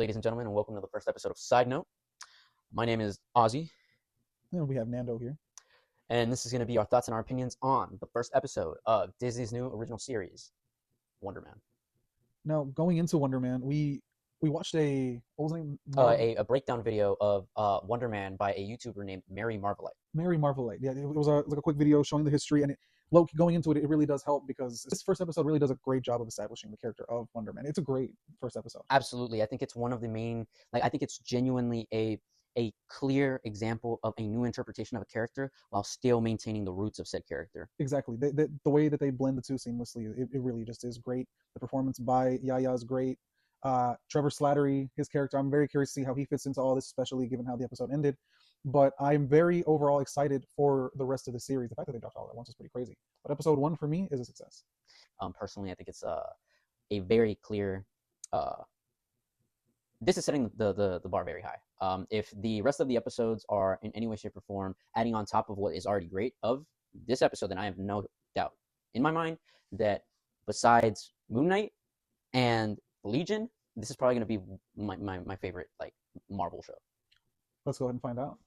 ladies and gentlemen, and welcome to the first episode of Sidenote. My name is Ozzy. And we have Nando here. And this is going to be our thoughts and our opinions on the first episode of Disney's new original series, Wonder Man. Now, going into Wonder Man, we watched what was the name? A breakdown video of Wonder Man by a YouTuber named Mary Marvelite. Mary Marvelite. Yeah, it was a quick video showing the history, and going into it, it really does help because this first episode really does a great job of establishing the character of Wonder Man. It's a great first episode. Absolutely. I think it's one of the main, I think it's genuinely a clear example of a new interpretation of a character while still maintaining the roots of said character. Exactly. The way that they blend the two seamlessly, it really just is great. The performance by Yaya is great. Trevor Slattery, his character, I'm very curious to see how he fits into all this, especially given how the episode ended. But I'm very overall excited for the rest of the series. The fact that they dropped all at once is pretty crazy. But episode 1 for me is a success. Personally, I think it's a very clear. This is setting the bar very high. If the rest of the episodes are in any way, shape, or form adding on top of what is already great of this episode, then I have no doubt in my mind that besides Moon Knight and Legion, this is probably going to be my favorite Marvel show. Let's go ahead and find out.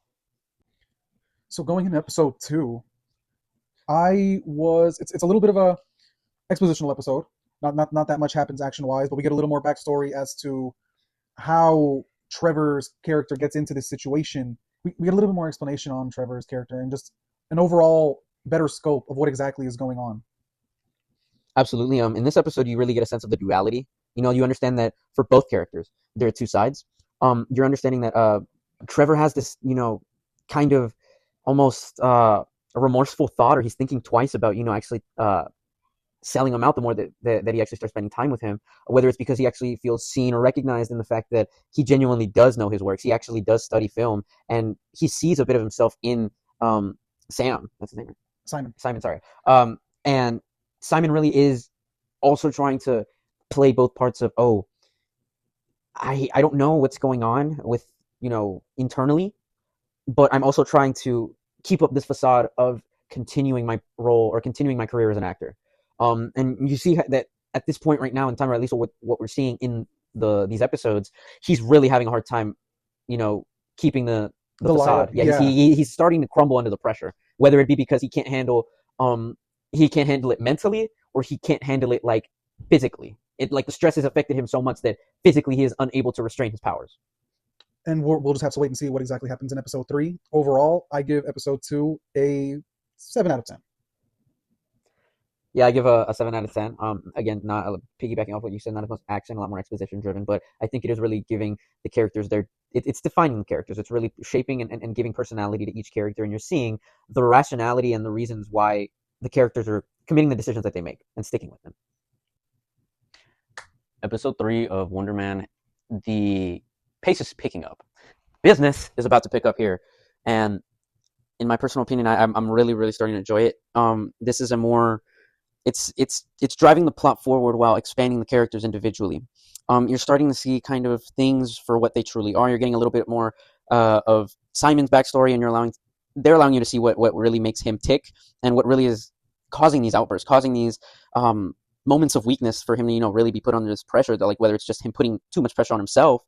So going into episode 2, it's a little bit of a expositional episode. Not that much happens action-wise, but we get a little more backstory as to how Trevor's character gets into this situation. We get a little bit more explanation on Trevor's character and just an overall better scope of what exactly is going on. Absolutely. In this episode, you really get a sense of the duality. You understand that for both characters, there are two sides. You're understanding that Trevor has this, kind of almost a remorseful thought, or he's thinking twice about, actually selling him out the more that he actually starts spending time with him, whether it's because he actually feels seen or recognized in the fact that he genuinely does know his works. He actually does study film, and he sees a bit of himself in Sam. That's his name. Simon, sorry. And Simon really is also trying to play both parts of, I don't know what's going on with, internally, but I'm also trying to keep up this facade of continuing my role or continuing my career as an actor. And you see that at this point right now in time, or at least what we're seeing in these episodes, he's really having a hard time, keeping the facade. Yeah. He's starting to crumble under the pressure, whether it be because he can't handle it mentally, or he can't handle it physically. The stress has affected him so much that physically he is unable to restrain his powers. And we'll just have to wait and see what exactly happens in episode 3. Overall, I give episode 2 a 7 out of 10. Yeah, I give a 7 out of 10. Again, not piggybacking off what you said, not as much action, a lot more exposition driven, but I think it is really giving the characters it's defining the characters. It's really shaping and giving personality to each character, and you're seeing the rationality and the reasons why the characters are committing the decisions that they make and sticking with them. Episode 3 of Wonder Man, the pace is picking up. Business is about to pick up here, and in my personal opinion, I'm really, really starting to enjoy it. This is a more it's driving the plot forward while expanding the characters individually. You're starting to see kind of things for what they truly are. You're getting a little bit more of Simon's backstory, and they're allowing you to see what really makes him tick and what really is causing these outbursts, causing these moments of weakness for him to really be put under this pressure, that whether it's just him putting too much pressure on himself,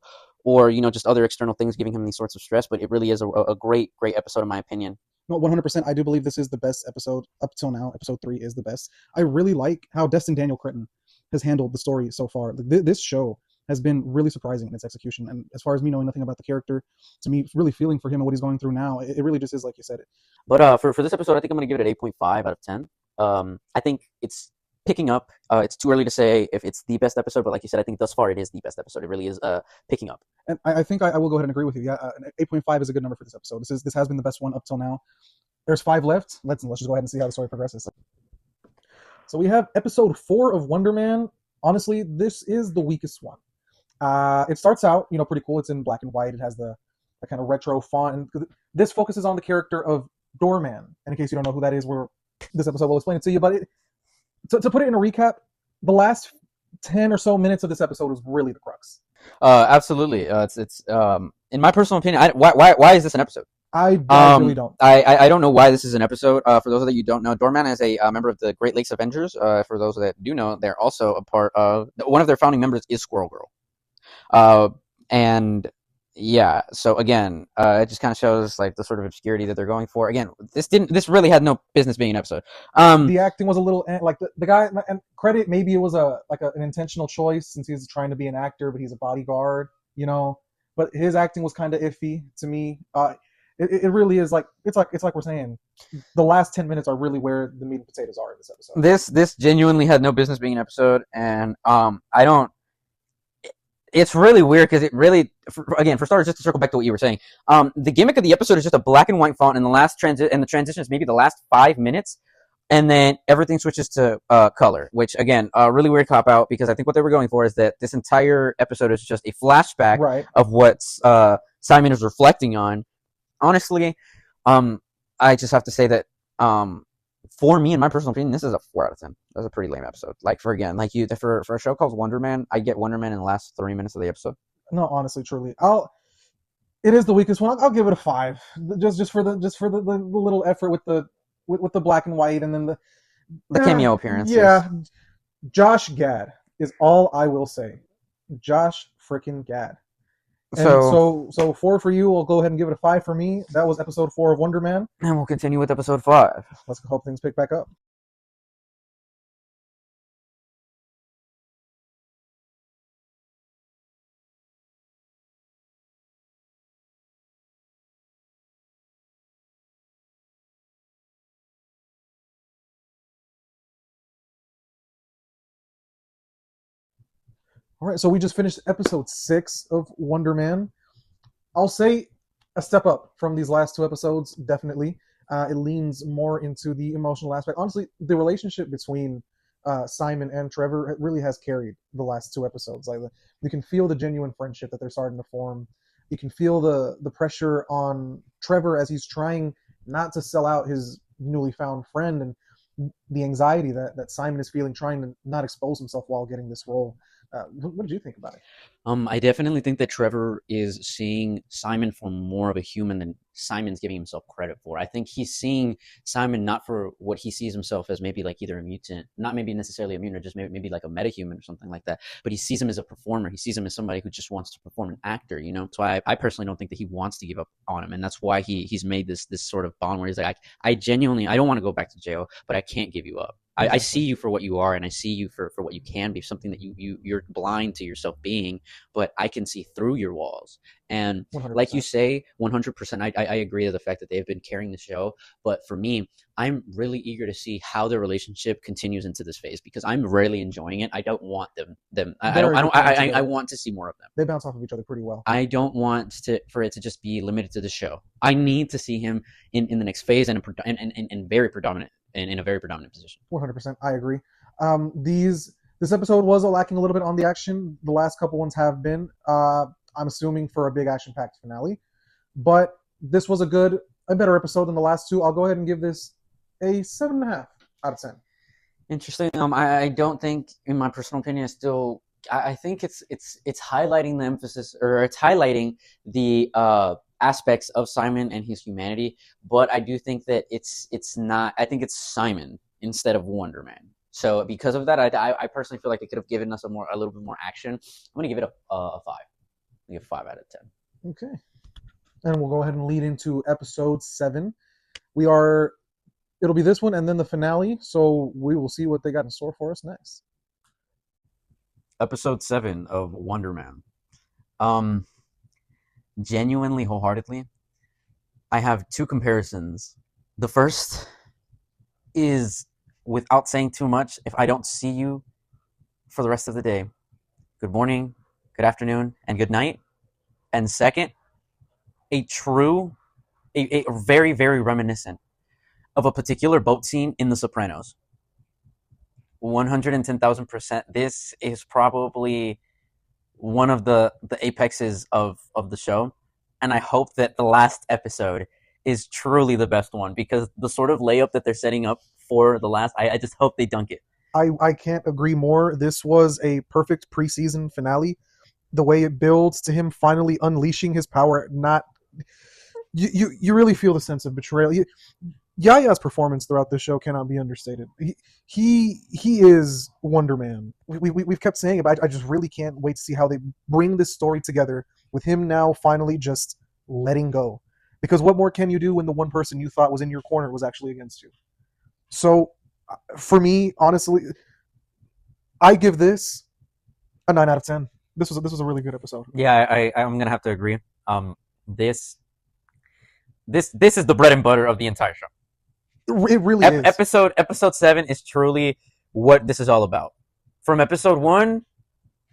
or just other external things giving him these sorts of stress. But it really is a great episode in my opinion. No, 100%. I do believe this is the best episode up till now. Episode 3 is the best. I really like how Destin Daniel Cretton has handled the story so far. This show has been really surprising in its execution. And as far as me knowing nothing about the character, to me, really feeling for him and what he's going through now, it really just is like you said it. But for this episode, I think I'm going to give it an 8.5 out of 10. I think it's picking up. It's too early to say if it's the best episode, but like you said, I think thus far it is the best episode. It really is picking up. And I think I will go ahead and agree with you. Yeah, 8.5 is a good number for this episode. This has been the best one up till now. There's 5 left. Let's just go ahead and see how the story progresses. So we have episode 4 of Wonder Man. Honestly, this is the weakest one. It starts out, pretty cool. It's in black and white. It has the kind of retro font. And this focuses on the character of Doorman. And in case you don't know who that is, this episode will explain it to you. But to put it in a recap, the last 10 or so minutes of this episode was really the crux. Absolutely. It's in my personal opinion. Why is this an episode? I really don't. I don't know why this is an episode. For those of you who don't know, Doorman is a member of the Great Lakes Avengers. For those that do know, they're also a part of one of their founding members is Squirrel Girl. And yeah, so again, it just kind of shows like the sort of obscurity that they're going for. Again, this really had no business being an episode. The acting was a little like the guy, and credit, maybe it was an intentional choice since he's trying to be an actor, but he's a bodyguard, you know. But his acting was kind of iffy to me. It really is like it's like we're saying, the last 10 minutes are really where the meat and potatoes are in this episode. This genuinely had no business being an episode, and I don't. It's really weird because it really, again, for starters, just to circle back to what you were saying, the gimmick of the episode is just a black and white font, and the transition is maybe the last 5 minutes, and then everything switches to color, which again, really weird cop out, because I think what they were going for is that this entire episode is just a flashback of what Simon is reflecting on. Honestly, I just have to say that for me, in my personal opinion, this is a 4 out of 10. That's a pretty lame episode. Like for a show called Wonder Man, I get Wonder Man in the last 3 minutes of the episode. No, honestly, truly, it is the weakest one. I'll give it a 5, just for the little effort with the black and white, and then the cameo appearances. Yeah, Josh Gad is all I will say. Josh freaking Gad. And so 4 for you. We'll go ahead and give it a 5 for me. That was episode 4 of Wonder Man. And we'll continue with episode 5. Let's hope things pick back up. All right, so we just finished episode 6 of Wonder Man. I'll say a step up from these last 2 episodes, definitely. It leans more into the emotional aspect. Honestly, the relationship between Simon and Trevor really has carried the last 2 episodes. Like, you can feel the genuine friendship that they're starting to form. You can feel the pressure on Trevor as he's trying not to sell out his newly found friend, and the anxiety that Simon is feeling trying to not expose himself while getting this role. What did you think about it? I definitely think that Trevor is seeing Simon for more of a human than Simon's giving himself credit for. I think he's seeing Simon not for what he sees himself as, maybe like either a mutant, not maybe necessarily a mutant, or just maybe like a metahuman or something like that. But he sees him as a performer. He sees him as somebody who just wants to perform, an actor, you know? So I personally don't think that he wants to give up on him. And that's why he's made this sort of bond where he's like, I genuinely, I don't want to go back to jail, but I can't give you up. I see you for what you are, and I see you for what you can be, something that you're blind to yourself being, but I can see through your walls. And 100%. Like you say, 100%, I agree to the fact that they've been carrying the show. But for me, I'm really eager to see how their relationship continues into this phase, because I'm really enjoying it. I don't want I want to see more of them. They bounce off of each other pretty well. I don't want for it to just be limited to the show. I need to see him in the next phase and very predominant. In a very predominant position. 100%, I agree. This episode was lacking a little bit on the action. The last couple ones have been. I'm assuming for a big action-packed finale, but this was a better episode than the last 2. I'll go ahead and give this a 7.5 out of 10. Interesting. I don't think, in my personal opinion, I think it's highlighting the emphasis, or it's highlighting the aspects of Simon and his humanity, but I do think that it's not. I think it's Simon instead of Wonder Man. So because of that, I personally feel like they could have given us a little bit more action. I'm going to give it a 5. I give 5 out of 10. Okay, and we'll go ahead and lead into episode 7. It'll be this one and then the finale. So we will see what they got in store for us next. Episode 7 of Wonder Man. Genuinely, wholeheartedly, I have 2 comparisons. The first is, without saying too much, if I don't see you for the rest of the day, good morning, good afternoon, and good night. And second, a very, very reminiscent of a particular boat scene in The Sopranos. 110,000%. This is probably one of the apexes of the show, and I hope that the last episode is truly the best one, because the sort of layup that they're setting up for the last, I just hope they dunk it. I can't agree more. This was a perfect preseason finale. The way it builds to him finally unleashing his power, you really feel the sense of betrayal. Yaya's performance throughout this show cannot be understated. He is Wonder Man. We've kept saying it, but I just really can't wait to see how they bring this story together with him now finally just letting go. Because what more can you do when the one person you thought was in your corner was actually against you? So, for me, honestly, I give this a 9 out of 10. This was a really good episode. Yeah, I'm gonna have to agree. This this is the bread and butter of the entire show. It really is. Episode 7 is truly what this is all about. From episode 1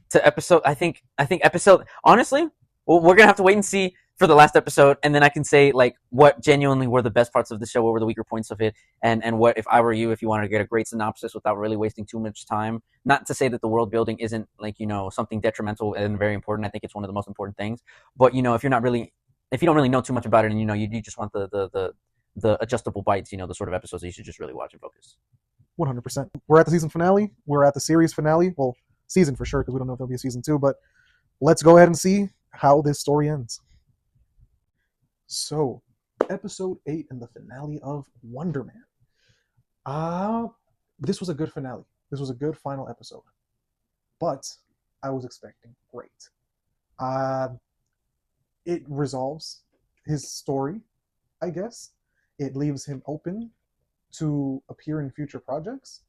to episode, I think episode. Honestly, we're gonna have to wait and see for the last episode, and then I can say like what genuinely were the best parts of the show, what were the weaker points of it, and what if I were you, if you wanted to get a great synopsis without really wasting too much time. Not to say that the world building isn't like something detrimental and very important. I think it's one of the most important things. But if you don't really know too much about it, and you just want the adjustable bites, the sort of episodes that you should just really watch and focus. 100%. We're at the season finale. We're at the series finale. Well, season for sure, because we don't know if there'll be a season 2. But let's go ahead and see how this story ends. So, episode 8 and the finale of Wonder Man. This was a good finale. This was a good final episode. But I was expecting great. It resolves his story, I guess. It leaves him open to appear in future projects.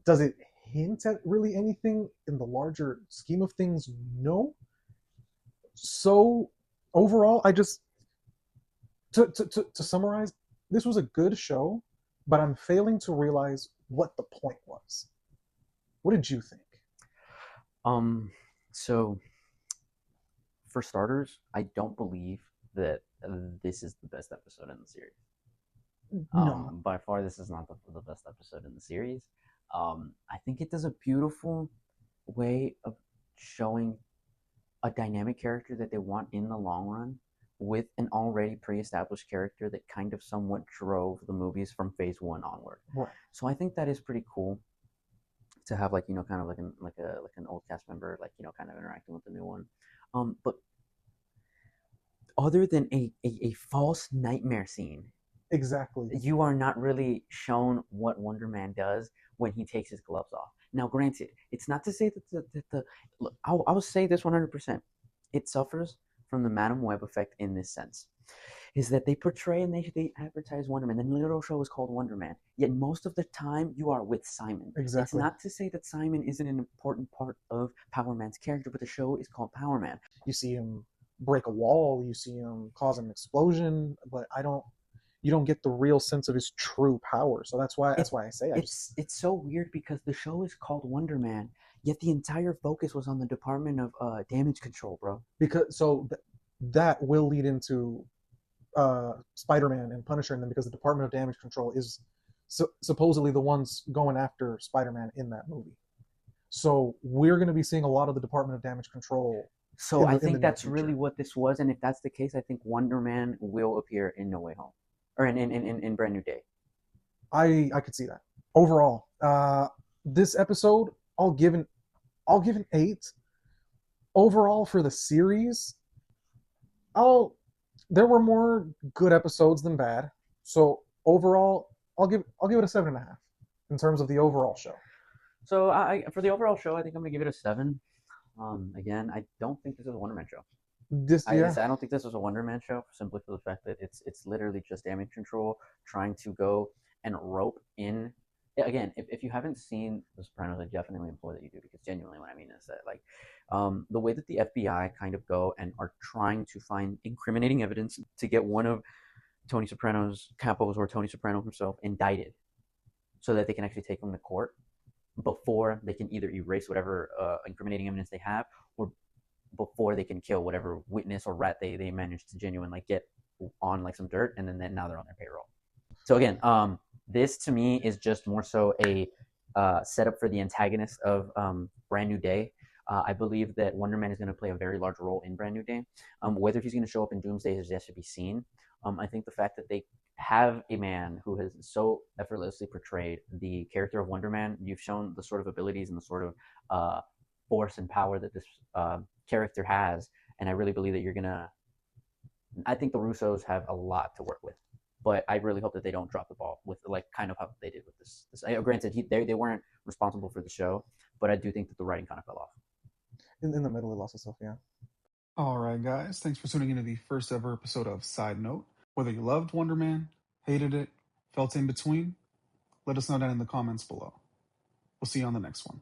Does it hint at really anything in the larger scheme of things? No. So, overall, I just... To summarize, this was a good show, but I'm failing to realize what the point was. What did you think? So for starters, I don't believe that this is the best episode in the series. No. By far, this is not the best episode in the series. I think it does a beautiful way of showing a dynamic character that they want in the long run, with an already pre-established character that kind of somewhat drove the movies from phase 1 onward. Right. So I think that is pretty cool to have kind of like an old cast member kind of interacting with the new one. But other than a false nightmare scene, exactly, you are not really shown what Wonder Man does when he takes his gloves off. Now, granted, it's not to say that look, I'll say this 100%. It suffers from the Madam Web effect in this sense, is that they portray and they advertise Wonder Man. The little show is called Wonder Man, yet most of the time you are with Simon. Exactly. It's not to say that Simon isn't an important part of Power Man's character, but the show is called Power Man. You see him break a wall, you see him cause an explosion, but you don't get the real sense of his true power. So that's why I say it's so weird, because the show is called Wonder Man, yet the entire focus was on the Department of Damage Control, bro. Because that will lead into Spider-Man and Punisher in them, because the Department of Damage Control is supposedly the ones going after Spider-Man in that movie. So we're going to be seeing a lot of the Department of Damage Control. So I think that's really what this was, and if that's the case, I think Wonder Man will appear in No Way Home, or in Brand New Day. I could see that. Overall, this episode, I'll give an 8. Overall, for the series, there were more good episodes than bad. So overall, I'll give it a 7.5 in terms of the overall show. So for the overall show, I think I'm gonna give it a 7. Again, I don't think this is a Wonder Man show. I don't think this was a Wonder Man show, simply for the fact that it's literally just Damage Control trying to go and rope in. Again, if you haven't seen The Sopranos, I definitely implore that you do, because genuinely what I mean is that the way that the FBI kind of go and are trying to find incriminating evidence to get one of Tony Soprano's capos, or Tony Soprano himself, indicted, so that they can actually take him to court before they can either erase whatever incriminating evidence they have, or before they can kill whatever witness or rat they managed to genuinely get on some dirt, and then now they're on their payroll. So again, this to me is just more so a setup for the antagonist of Brand New Day. I believe that Wonder Man is going to play a very large role in Brand New Day. Whether he's going to show up in Doomsday is yet to be seen. I think the fact that they have a man who has so effortlessly portrayed the character of Wonder Man, you've shown the sort of abilities and the sort of force and power that this character has, and I really believe that I think the Russos have a lot to work with. But I really hope that they don't drop the ball with like kind of how they did with this. Granted, they weren't responsible for the show, but I do think that the writing kind of fell off. In the middle, it lost itself. Yeah. All right, guys. Thanks for tuning into the first ever episode of Side Note. Whether you loved Wonder Man, hated it, felt in between, let us know down in the comments below. We'll see you on the next one.